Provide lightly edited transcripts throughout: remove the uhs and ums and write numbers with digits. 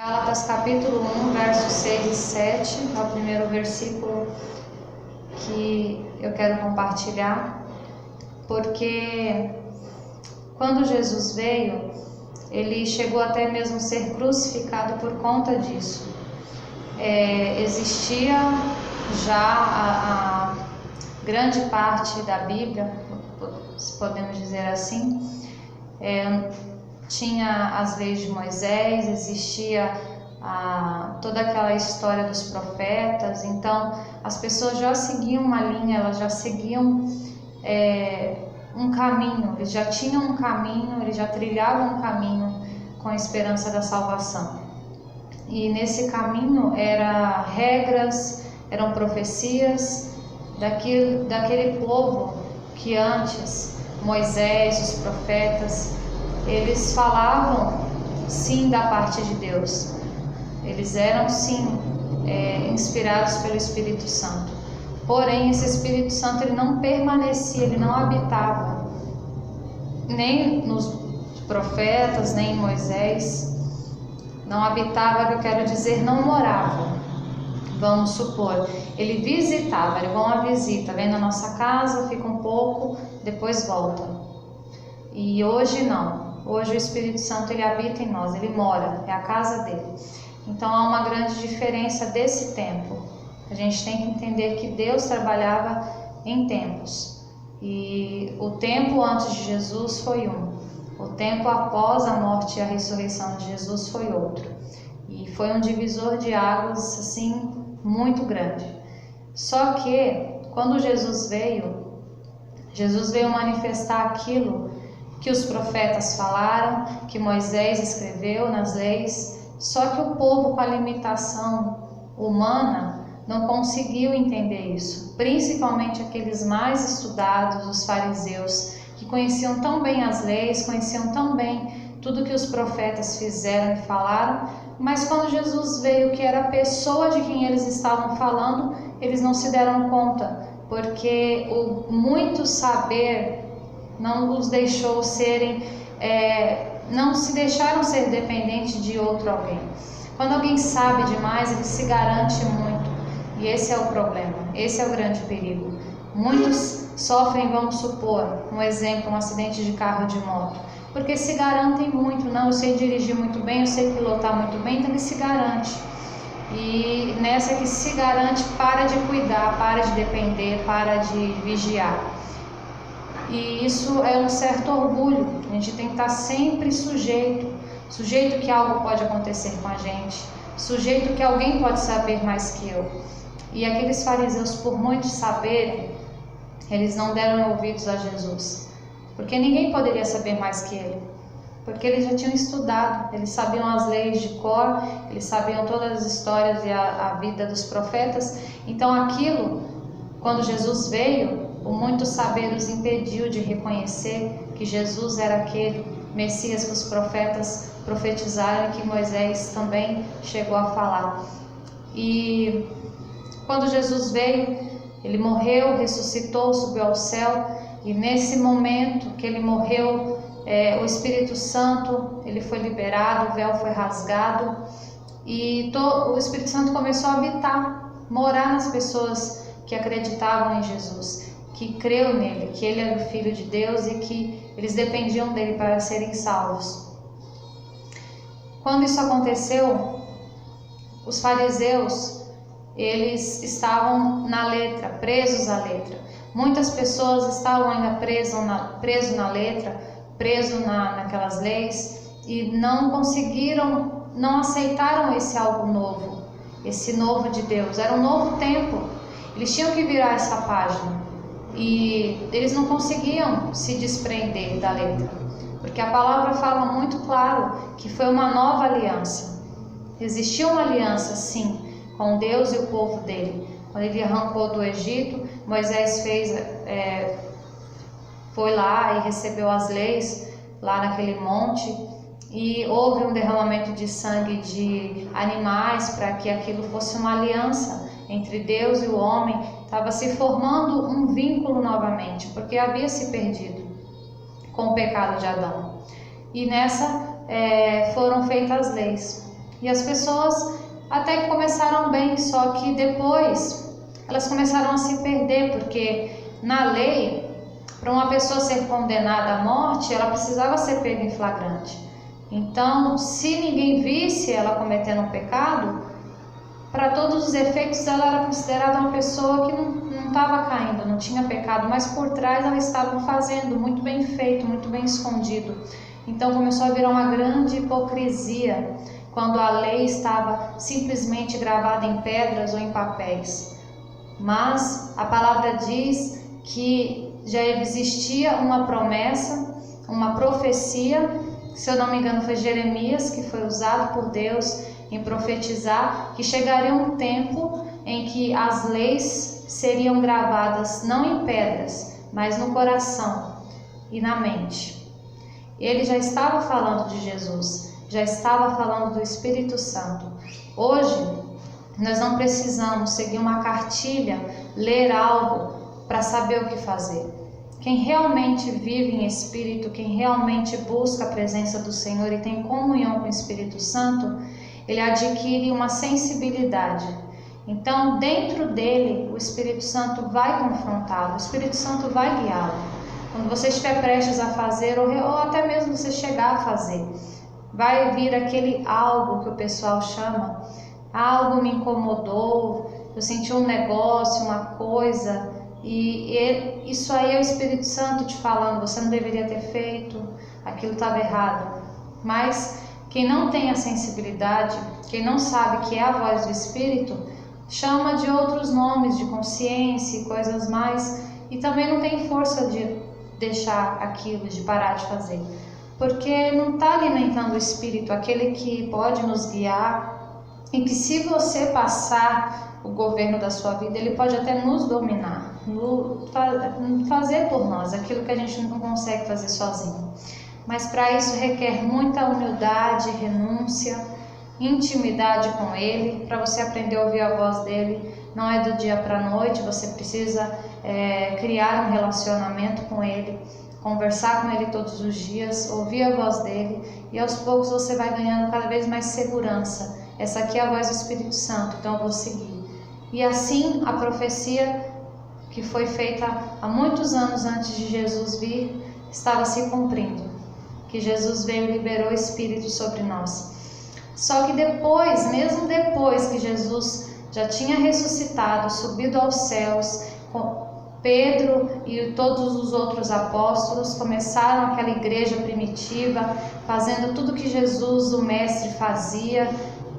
Gálatas capítulo 1, versos 6 e 7, é o primeiro versículo que eu quero compartilhar, porque quando Jesus veio, ele chegou até mesmo a ser crucificado por conta disso. Existia já a grande parte da Bíblia, se podemos dizer assim, tinha as leis de Moisés, existia toda aquela história dos profetas. Então as pessoas já seguiam uma linha, elas já seguiam um caminho, eles já tinham um caminho, eles já trilhavam um caminho com a esperança da salvação. E nesse caminho eram regras, eram profecias daquele povo que antes, Moisés, os profetas, eles falavam sim da parte de Deus, eles eram sim inspirados pelo Espírito Santo, porém esse Espírito Santo ele não permanecia, ele não habitava nem nos profetas, nem em Moisés, não habitava, que eu quero dizer, não morava. Vamos supor, ele visitava, ele vai uma visita, vem na nossa casa, fica um pouco, depois volta. E hoje não. Hoje o Espírito Santo ele habita em nós, ele mora, é a casa dele. Então há uma grande diferença desse tempo. A gente tem que entender que Deus trabalhava em tempos. E o tempo antes de Jesus foi um. O tempo após a morte e a ressurreição de Jesus foi outro. E foi um divisor de águas assim muito grande. Só que quando Jesus veio manifestar aquilo que os profetas falaram, que Moisés escreveu nas leis, só que o povo, com a limitação humana, não conseguiu entender isso, principalmente aqueles mais estudados, os fariseus, que conheciam tão bem as leis, conheciam tão bem tudo que os profetas fizeram e falaram, mas quando Jesus veio, que era a pessoa de quem eles estavam falando, eles não se deram conta, porque o muito saber não os deixou serem, não se deixaram ser dependentes de outro alguém. Quando alguém sabe demais, ele se garante muito, e esse é o problema, esse é o grande perigo. Muitos sofrem, vamos supor, um exemplo, um acidente de carro ou de moto, porque se garantem muito. Não, eu sei dirigir muito bem, eu sei pilotar muito bem, então ele se garante. E nessa que se garante, para de cuidar, para de depender, para de vigiar. E isso é um certo orgulho. A gente tem que estar sempre sujeito que algo pode acontecer com a gente, sujeito que alguém pode saber mais que eu. E aqueles fariseus, por muito saberem, eles não deram ouvidos a Jesus, porque ninguém poderia saber mais que ele, porque eles já tinham estudado, eles sabiam as leis de cor, eles sabiam todas as histórias e a vida dos profetas. Então aquilo, quando Jesus veio, o muito saber os impediu de reconhecer que Jesus era aquele Messias que os profetas profetizaram e que Moisés também chegou a falar. E quando Jesus veio, ele morreu, ressuscitou, subiu ao céu, e nesse momento que ele morreu, o Espírito Santo ele foi liberado, o véu foi rasgado, e o Espírito Santo começou a habitar, morar nas pessoas que acreditavam em Jesus, que creu nele, que ele era o Filho de Deus e que eles dependiam dele para serem salvos. Quando isso aconteceu, os fariseus, eles estavam na letra, presos à letra. Muitas pessoas estavam ainda presos na letra, presos naquelas leis, e não conseguiram, não aceitaram esse algo novo, esse novo de Deus. Era um novo tempo, eles tinham que virar essa página. E eles não conseguiam se desprender da letra, porque a palavra fala muito claro que foi uma nova aliança. Existia uma aliança, sim, com Deus e o povo dele. Quando ele arrancou do Egito, Moisés foi lá e recebeu as leis lá naquele monte, e houve um derramamento de sangue de animais para que aquilo fosse uma aliança entre Deus e o homem. Estava se formando um vínculo novamente, porque havia se perdido com o pecado de Adão. E nessa foram feitas as leis. E as pessoas até que começaram bem, só que depois elas começaram a se perder, porque na lei, para uma pessoa ser condenada à morte, ela precisava ser pega em flagrante. Então, se ninguém visse ela cometendo um pecado, para todos os efeitos ela era considerada uma pessoa que não estava caindo, não tinha pecado, mas por trás ela estava fazendo muito bem feito, muito bem escondido. Então começou a virar uma grande hipocrisia quando a lei estava simplesmente gravada em pedras ou em papéis. Mas a palavra diz que já existia uma promessa, uma profecia, se eu não me engano foi Jeremias que foi usado por Deus em profetizar que chegaria um tempo em que as leis seriam gravadas não em pedras, mas no coração e na mente. Ele já estava falando de Jesus, já estava falando do Espírito Santo. Hoje, nós não precisamos seguir uma cartilha, ler algo para saber o que fazer. Quem realmente vive em Espírito, quem realmente busca a presença do Senhor e tem comunhão com o Espírito Santo, ele adquire uma sensibilidade. Então, dentro dele, o Espírito Santo vai confrontá-lo, o Espírito Santo vai guiá-lo. Quando você estiver prestes a fazer, ou até mesmo você chegar a fazer, vai vir aquele algo que o pessoal chama, algo me incomodou, eu senti um negócio, uma coisa, e isso aí é o Espírito Santo te falando, você não deveria ter feito, aquilo estava errado. Mas quem não tem a sensibilidade, quem não sabe que é a voz do Espírito, chama de outros nomes, de consciência e coisas mais, e também não tem força de deixar aquilo, de parar de fazer, porque não está alimentando o Espírito, aquele que pode nos guiar, e que se você passar o governo da sua vida, ele pode até nos dominar, fazer por nós aquilo que a gente não consegue fazer sozinho. Mas para isso requer muita humildade, renúncia, intimidade com Ele, para você aprender a ouvir a voz dEle. Não é do dia para a noite, você precisa criar um relacionamento com Ele, conversar com Ele todos os dias, ouvir a voz dEle, e aos poucos você vai ganhando cada vez mais segurança. Essa aqui é a voz do Espírito Santo, então eu vou seguir. E assim a profecia que foi feita há muitos anos antes de Jesus vir, estava se cumprindo. Que Jesus veio e liberou o Espírito sobre nós. Só que depois, mesmo depois que Jesus já tinha ressuscitado, subido aos céus, Pedro e todos os outros apóstolos começaram aquela igreja primitiva, fazendo tudo que Jesus, o Mestre, fazia,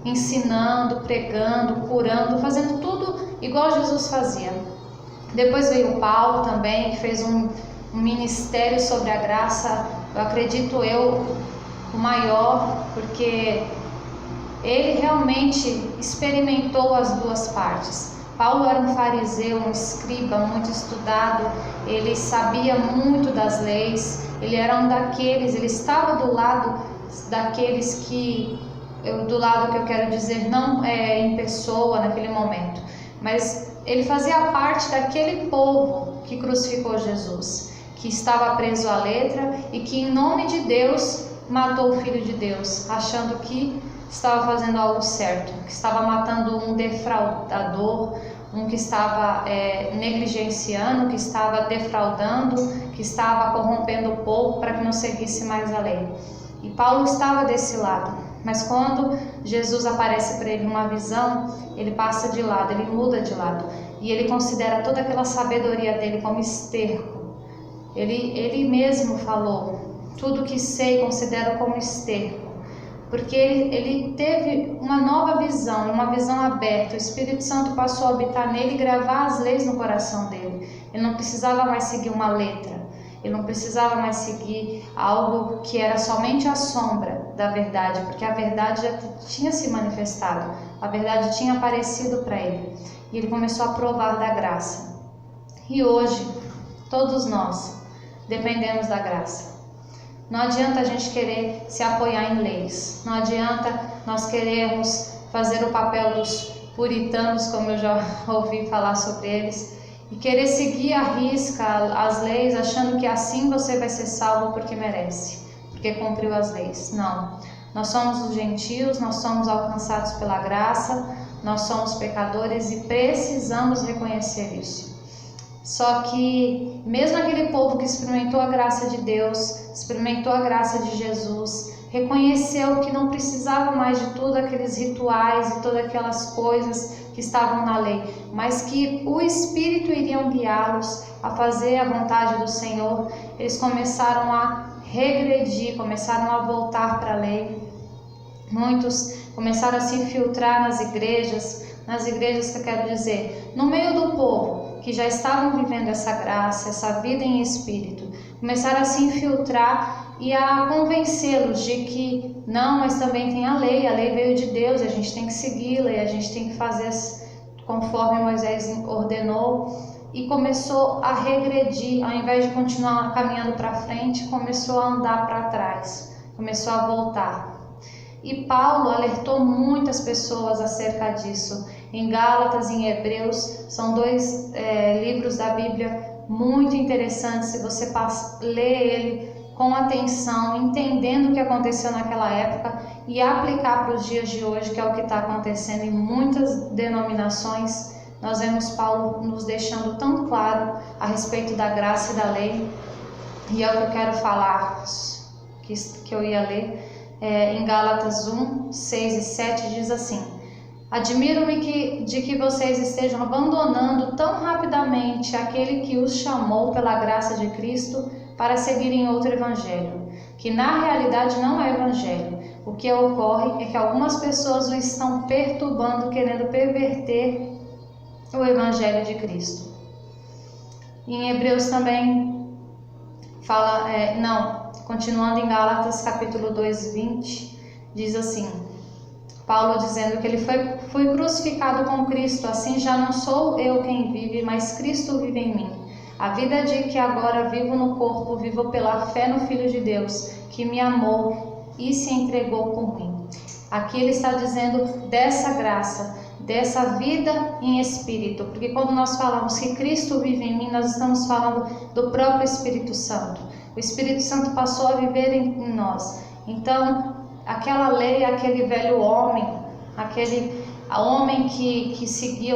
ensinando, pregando, curando, fazendo tudo igual Jesus fazia. Depois veio Paulo também, que fez um ministério sobre a graça, eu acredito o maior, porque ele realmente experimentou as duas partes. Paulo era um fariseu, um escriba muito estudado, ele sabia muito das leis, ele era um daqueles, ele estava do lado daqueles que, do lado que eu quero dizer, não em pessoa naquele momento, mas ele fazia parte daquele povo que crucificou Jesus, que estava preso à letra e que em nome de Deus matou o Filho de Deus, achando que estava fazendo algo certo, que estava matando um defraudador, um que estava negligenciando, que estava defraudando, que estava corrompendo o povo para que não seguisse mais a lei. E Paulo estava desse lado, mas quando Jesus aparece para ele numa visão, ele passa de lado, ele muda de lado, e ele considera toda aquela sabedoria dele como esterco. Ele mesmo falou, tudo que sei considero como esterco, porque ele teve uma nova visão, uma visão aberta. O Espírito Santo passou a habitar nele e gravar as leis no coração dele. Ele não precisava mais seguir uma letra, ele não precisava mais seguir algo que era somente a sombra da verdade, porque a verdade já tinha se manifestado, a verdade tinha aparecido para ele, e ele começou a provar da graça. E hoje, todos nós dependemos da graça. Não adianta a gente querer se apoiar em leis, não adianta nós querermos fazer o papel dos puritanos, como eu já ouvi falar sobre eles, e querer seguir à risca as leis, achando que assim você vai ser salvo porque merece, porque cumpriu as leis. Não, Nós somos os gentios, nós somos alcançados pela graça, nós somos pecadores e precisamos reconhecer isso. Só que mesmo aquele povo que experimentou a graça de Deus, experimentou a graça de Jesus, reconheceu que não precisava mais de todos aqueles rituais e todas aquelas coisas que estavam na lei, mas que o Espírito iria guiá-los a fazer a vontade do Senhor. Eles começaram a regredir, começaram a voltar para a lei. Muitos começaram a se infiltrar nas igrejas que eu quero dizer, no meio do povo que já estavam vivendo essa graça, essa vida em Espírito, começaram a se infiltrar e a convencê-los de que não, mas também tem a lei veio de Deus, a gente tem que segui-la e a gente tem que fazer conforme Moisés ordenou, e começou a regredir, ao invés de continuar caminhando para frente, começou a andar para trás, começou a voltar. E Paulo alertou muitas pessoas acerca disso. Em Gálatas e em Hebreus, são dois livros da Bíblia muito interessantes, se você ler ele com atenção, entendendo o que aconteceu naquela época e aplicar para os dias de hoje, que é o que está acontecendo em muitas denominações. Nós vemos Paulo nos deixando tão claro a respeito da graça e da lei, e é o que eu quero falar, que eu ia ler. Em Gálatas 1, 6 e 7 diz assim: admiro-me de que vocês estejam abandonando tão rapidamente aquele que os chamou pela graça de Cristo para seguirem outro evangelho, que na realidade não é evangelho. O que ocorre é que algumas pessoas o estão perturbando, querendo perverter o evangelho de Cristo. Em Hebreus também fala, continuando em Gálatas capítulo 2, 20, diz assim, Paulo dizendo que ele foi crucificado com Cristo, assim já não sou eu quem vive, mas Cristo vive em mim. A vida de que agora vivo no corpo, vivo pela fé no Filho de Deus, que me amou e se entregou por mim. Aqui ele está dizendo dessa graça, dessa vida em Espírito, porque quando nós falamos que Cristo vive em mim, nós estamos falando do próprio Espírito Santo. O Espírito Santo passou a viver em nós. Então, aquela lei, aquele velho homem, aquele homem que seguia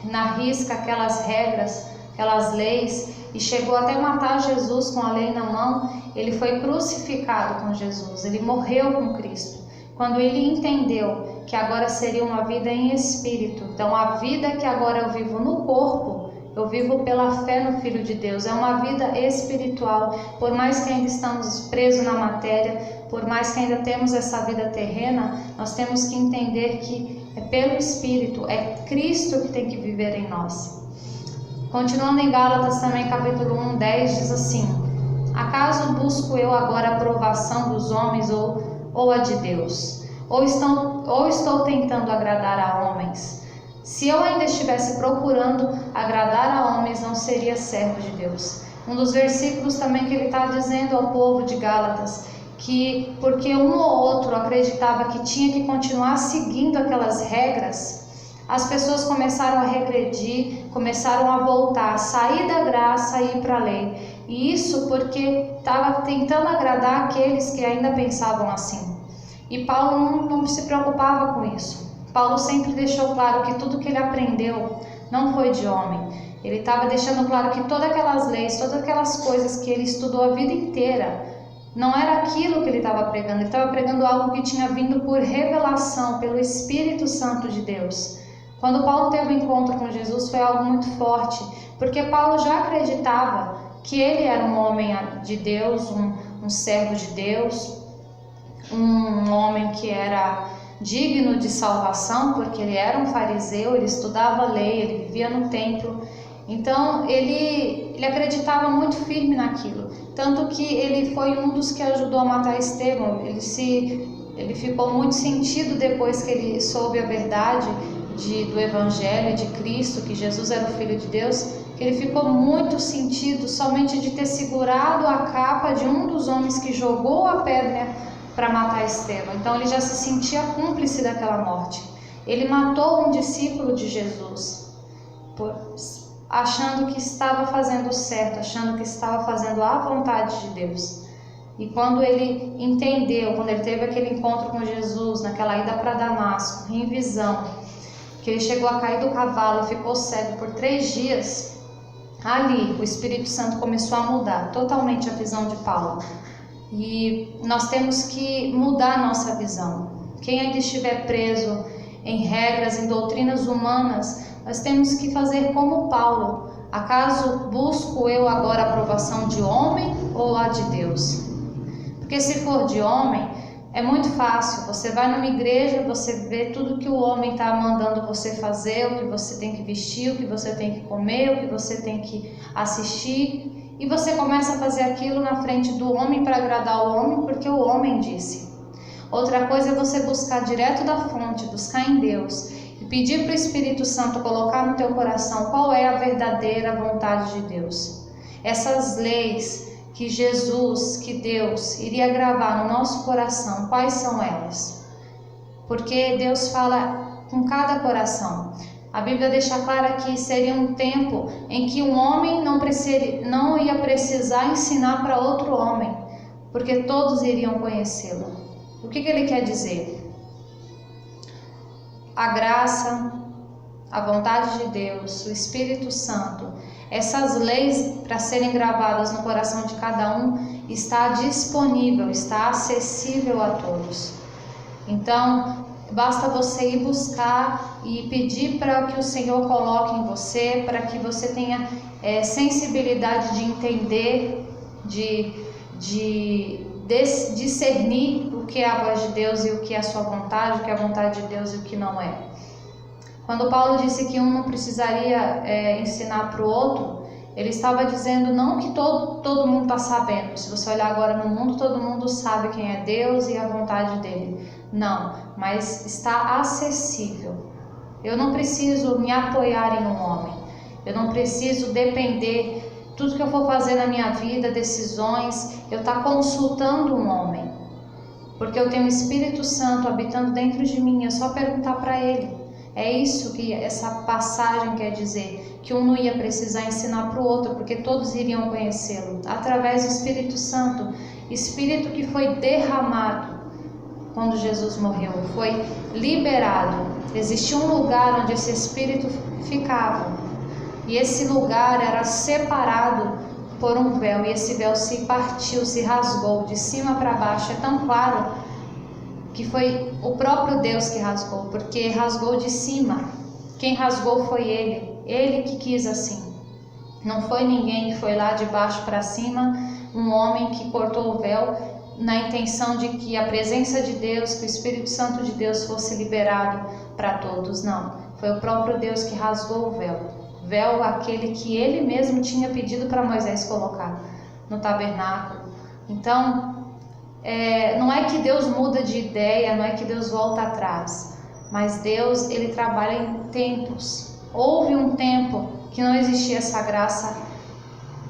na risca aquelas regras, aquelas leis, e chegou até matar Jesus com a lei na mão, ele foi crucificado com Jesus, ele morreu com Cristo. Quando ele entendeu que agora seria uma vida em Espírito, então a vida que agora eu vivo no corpo, eu vivo pela fé no Filho de Deus, é uma vida espiritual. Por mais que ainda estamos presos na matéria, por mais que ainda temos essa vida terrena, nós temos que entender que é pelo Espírito, é Cristo que tem que viver em nós. Continuando em Gálatas também, capítulo 1, 10, diz assim: acaso busco eu agora a aprovação dos homens ou a de Deus? Ou estou tentando agradar a homens? Se eu ainda estivesse procurando agradar a homens, não seria servo de Deus. Um dos versículos também que ele está dizendo ao povo de Gálatas, que porque um ou outro acreditava que tinha que continuar seguindo aquelas regras, as pessoas começaram a regredir, começaram a voltar, sair da graça e ir para a lei. E isso porque estava tentando agradar aqueles que ainda pensavam assim. E Paulo não se preocupava com isso. Paulo sempre deixou claro que tudo que ele aprendeu não foi de homem. Ele estava deixando claro que todas aquelas leis, todas aquelas coisas que ele estudou a vida inteira, não era aquilo que ele estava pregando. Ele estava pregando algo que tinha vindo por revelação, pelo Espírito Santo de Deus. Quando Paulo teve um encontro com Jesus, foi algo muito forte, porque Paulo já acreditava que ele era um homem de Deus, um servo de Deus, um homem que era digno de salvação, porque ele era um fariseu, ele estudava a lei, ele vivia no templo. Então ele acreditava muito firme naquilo, tanto que ele foi um dos que ajudou a matar Estevão. Ele ficou muito sentido depois que ele soube a verdade do Evangelho de Cristo, que Jesus era o Filho de Deus, que ele ficou muito sentido somente de ter segurado a capa de um dos homens que jogou a pedra para matar Estevão. Então ele já se sentia cúmplice daquela morte. Ele matou um discípulo de Jesus, achando que estava fazendo certo, achando que estava fazendo a vontade de Deus. E quando ele entendeu, quando ele teve aquele encontro com Jesus, naquela ida para Damasco, em visão, que ele chegou a cair do cavalo e ficou cego por 3 dias, ali o Espírito Santo começou a mudar totalmente a visão de Paulo. E nós temos que mudar a nossa visão. Quem ainda estiver preso em regras, em doutrinas humanas, nós temos que fazer como Paulo. Acaso busco eu agora a aprovação de homem ou a de Deus? Porque se for de homem, é muito fácil. Você vai numa igreja, você vê tudo que o homem está mandando você fazer, o que você tem que vestir, o que você tem que comer, o que você tem que assistir, e você começa a fazer aquilo na frente do homem para agradar o homem, porque o homem disse. Outra coisa é você buscar direto da fonte, buscar em Deus e pedir para o Espírito Santo colocar no teu coração qual é a verdadeira vontade de Deus. Essas leis que Jesus, que Deus iria gravar no nosso coração, quais são elas? Porque Deus fala com cada coração. A Bíblia deixa claro que seria um tempo em que um homem não ia precisar ensinar para outro homem, porque todos iriam conhecê-lo. O que ele quer dizer? A graça, a vontade de Deus, o Espírito Santo, essas leis para serem gravadas no coração de cada um está disponível, está acessível a todos. Então, basta você ir buscar e pedir para que o Senhor coloque em você, para que você tenha sensibilidade de entender, de discernir o que é a voz de Deus e o que é a sua vontade, o que é a vontade de Deus e o que não é. Quando Paulo disse que um não precisaria ensinar para o outro, ele estava dizendo não que todo mundo está sabendo. Se você olhar agora no mundo, todo mundo sabe quem é Deus e a vontade dele. Não, mas está acessível. Eu não preciso me apoiar em um homem. Eu não preciso depender. Tudo que eu for fazer na minha vida, decisões, eu estou consultando um homem. Porque eu tenho o Espírito Santo habitando dentro de mim, é só perguntar para ele. É isso que essa passagem quer dizer, que um não ia precisar ensinar para o outro, porque todos iriam conhecê-lo, através do Espírito Santo, Espírito que foi derramado quando Jesus morreu, foi liberado. Existia um lugar onde esse Espírito ficava, e esse lugar era separado por um véu, e esse véu se partiu, se rasgou de cima para baixo. É tão claro que foi o próprio Deus que rasgou, porque rasgou de cima. Quem rasgou foi ele que quis assim. Não foi ninguém que foi lá de baixo para cima, um homem que cortou o véu na intenção de que a presença de Deus, que o Espírito Santo de Deus fosse liberado para todos. Não, foi o próprio Deus que rasgou o véu. Véu aquele que ele mesmo tinha pedido para Moisés colocar no tabernáculo. Então, não é que Deus muda de ideia, não é que Deus volta atrás, mas Deus, ele trabalha em tempos. Houve um tempo que não existia essa graça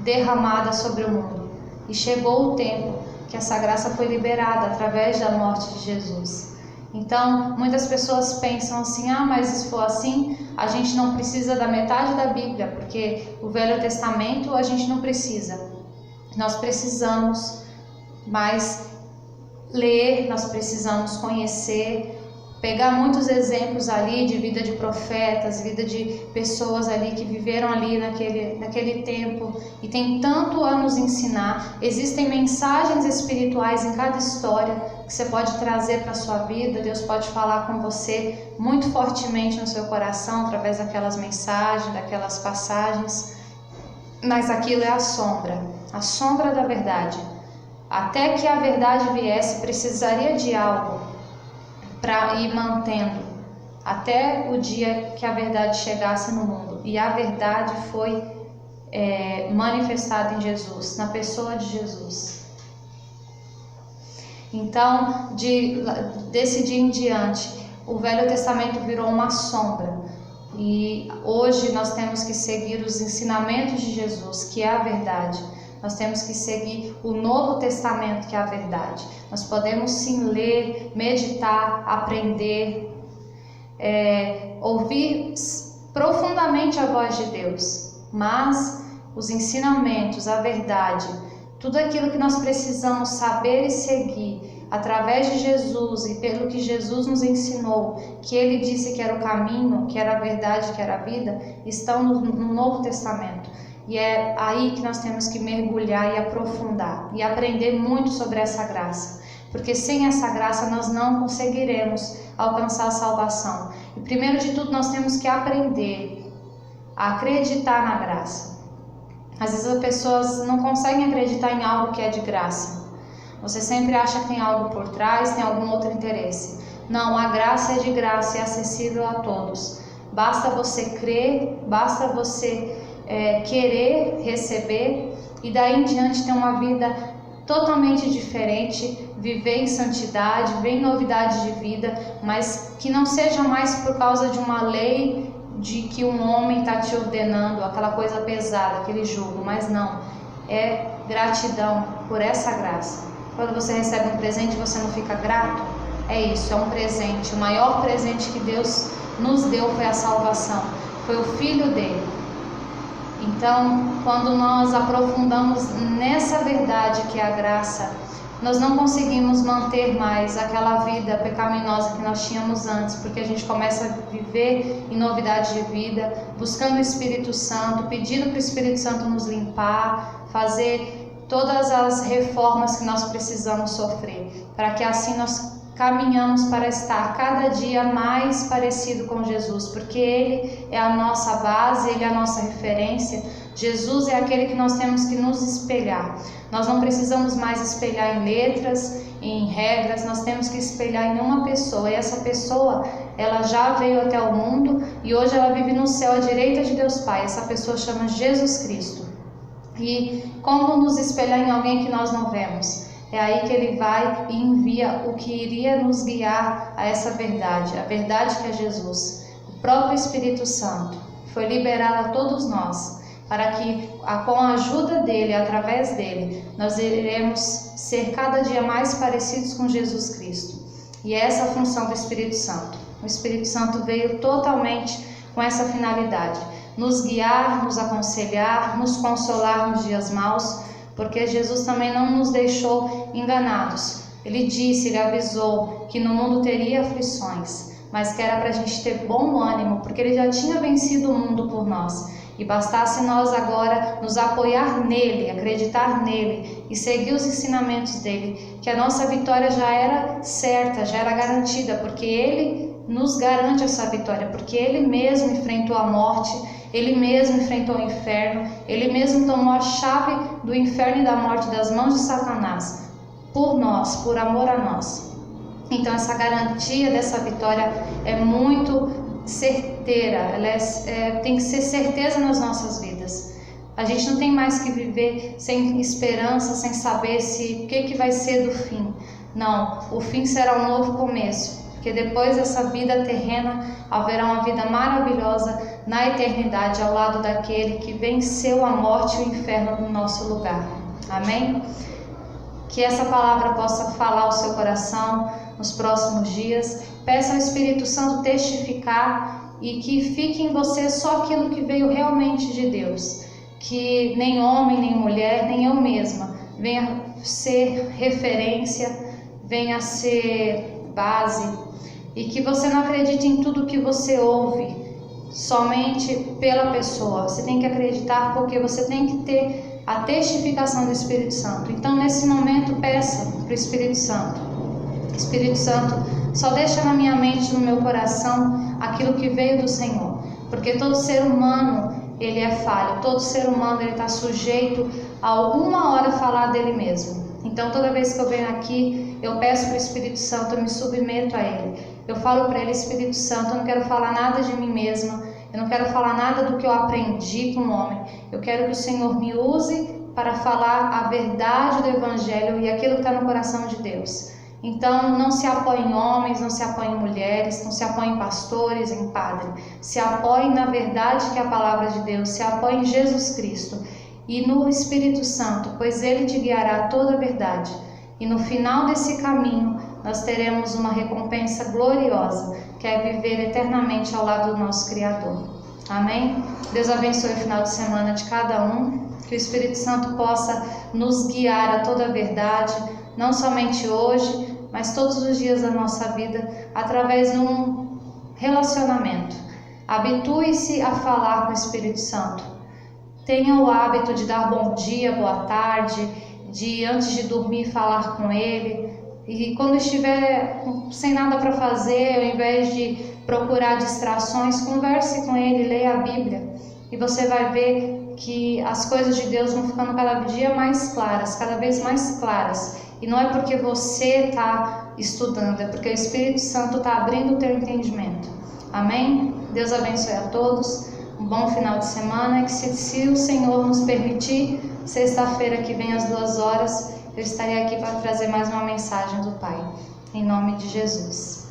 derramada sobre o mundo, e chegou o tempo que essa graça foi liberada através da morte de Jesus. Então, muitas pessoas pensam assim, mas se for assim, a gente não precisa da metade da Bíblia, porque o Velho Testamento a gente não precisa. Nós precisamos, mas ler, nós precisamos conhecer, pegar muitos exemplos ali de vida de profetas, vida de pessoas ali que viveram ali naquele tempo e tem tanto a nos ensinar. Existem mensagens espirituais em cada história que você pode trazer para a sua vida. Deus pode falar com você muito fortemente no seu coração através daquelas mensagens, daquelas passagens, mas aquilo é a sombra da verdade. Até que a verdade viesse, precisaria de algo para ir mantendo até o dia que a verdade chegasse no mundo. E a verdade foi manifestada em Jesus, na pessoa de Jesus. Então, desse dia em diante, o Velho Testamento virou uma sombra. E hoje nós temos que seguir os ensinamentos de Jesus, que é a verdade. Nós temos que seguir o Novo Testamento, que é a verdade. Nós podemos sim ler, meditar, aprender, ouvir profundamente a voz de Deus, mas os ensinamentos, a verdade, tudo aquilo que nós precisamos saber e seguir através de Jesus e pelo que Jesus nos ensinou, que Ele disse que era o caminho, que era a verdade, que era a vida, estão no Novo Testamento. E é aí que nós temos que mergulhar e aprofundar e aprender muito sobre essa graça. Porque sem essa graça nós não conseguiremos alcançar a salvação. E primeiro de tudo nós temos que aprender a acreditar na graça. Às vezes as pessoas não conseguem acreditar em algo que é de graça. Você sempre acha que tem algo por trás, tem algum outro interesse. Não, a graça é de graça e é acessível a todos. Basta você crer, basta você querer receber e daí em diante ter uma vida totalmente diferente, viver em santidade, viver em novidade de vida, mas que não seja mais por causa de uma lei de que um homem está te ordenando, aquela coisa pesada, aquele jugo, mas não, é gratidão por essa graça. Quando você recebe um presente e você não fica grato, é isso, é um presente. O maior presente que Deus nos deu foi a salvação, foi o Filho dele. Então, quando nós aprofundamos nessa verdade que é a graça, nós não conseguimos manter mais aquela vida pecaminosa que nós tínhamos antes, porque a gente começa a viver em novidade de vida, buscando o Espírito Santo, pedindo para o Espírito Santo nos limpar, fazer todas as reformas que nós precisamos sofrer, para que assim nós caminhamos para estar cada dia mais parecido com Jesus, porque Ele é a nossa base, Ele é a nossa referência. Jesus é aquele que nós temos que nos espelhar. Nós não precisamos mais espelhar em letras, em regras, nós temos que espelhar em uma pessoa. E essa pessoa, ela já veio até o mundo e hoje ela vive no céu à direita de Deus Pai. Essa pessoa chama Jesus Cristo. E como nos espelhar em alguém que nós não vemos? É aí que Ele vai e envia o que iria nos guiar a essa verdade, a verdade que é Jesus. O próprio Espírito Santo foi liberado a todos nós, para que com a ajuda dele, através dele, nós iremos ser cada dia mais parecidos com Jesus Cristo. E é essa a função do Espírito Santo. O Espírito Santo veio totalmente com essa finalidade, nos guiar, nos aconselhar, nos consolar nos dias maus, porque Jesus também não nos deixou enganados. Ele disse, Ele avisou que no mundo teria aflições, mas que era para a gente ter bom ânimo, porque Ele já tinha vencido o mundo por nós. E bastasse nós agora nos apoiar nele, acreditar nele e seguir os ensinamentos dele, que a nossa vitória já era certa, já era garantida, porque Ele nos garante essa vitória, porque Ele mesmo enfrentou a morte, Ele mesmo enfrentou o inferno, Ele mesmo tomou a chave do inferno e da morte das mãos de Satanás, por nós, por amor a nós. Então essa garantia dessa vitória é muito certeira, ela tem que ser certeza nas nossas vidas. A gente não tem mais que viver sem esperança, sem saber o que vai ser do fim. Não, o fim será um novo começo, porque depois dessa vida terrena haverá uma vida maravilhosa na eternidade, ao lado daquele que venceu a morte e o inferno no nosso lugar. Amém? Que essa palavra possa falar ao seu coração nos próximos dias. Peça ao Espírito Santo testificar e que fique em você só aquilo que veio realmente de Deus. Que nem homem, nem mulher, nem eu mesma venha ser referência, venha ser base. E que você não acredite em tudo que você ouve, somente pela pessoa. Você tem que acreditar porque você tem que ter a testificação do Espírito Santo. Então, nesse momento, peça para o Espírito Santo. Espírito Santo, só deixa na minha mente, no meu coração, aquilo que veio do Senhor. Porque todo ser humano, ele é falho. Todo ser humano, ele está sujeito a alguma hora falar dele mesmo. Então, toda vez que eu venho aqui, eu peço para o Espírito Santo, eu me submeto a Ele. Eu falo para Ele, Espírito Santo, eu não quero falar nada de mim mesma, eu não quero falar nada do que eu aprendi com o homem. Eu quero que o Senhor me use para falar a verdade do Evangelho e aquilo que está no coração de Deus. Então, não se apoie em homens, não se apoie em mulheres, não se apoie em pastores, em padre. Se apoie na verdade que é a palavra de Deus, se apoie em Jesus Cristo e no Espírito Santo, pois Ele te guiará a toda a verdade. E no final desse caminho, nós teremos uma recompensa gloriosa, que é viver eternamente ao lado do nosso Criador. Amém? Deus abençoe o final de semana de cada um. Que o Espírito Santo possa nos guiar a toda a verdade, não somente hoje, mas todos os dias da nossa vida, através de um relacionamento. Habitue-se a falar com o Espírito Santo. Tenha o hábito de dar bom dia, boa tarde, de antes de dormir falar com Ele. E quando estiver sem nada para fazer, ao invés de procurar distrações, converse com Ele, leia a Bíblia. E você vai ver que as coisas de Deus vão ficando cada dia mais claras, cada vez mais claras. E não é porque você está estudando, é porque o Espírito Santo está abrindo o teu entendimento. Amém? Deus abençoe a todos. Um bom final de semana. Que se o Senhor nos permitir, sexta-feira que vem às 2 horas, eu estarei aqui para trazer mais uma mensagem do Pai. Em nome de Jesus.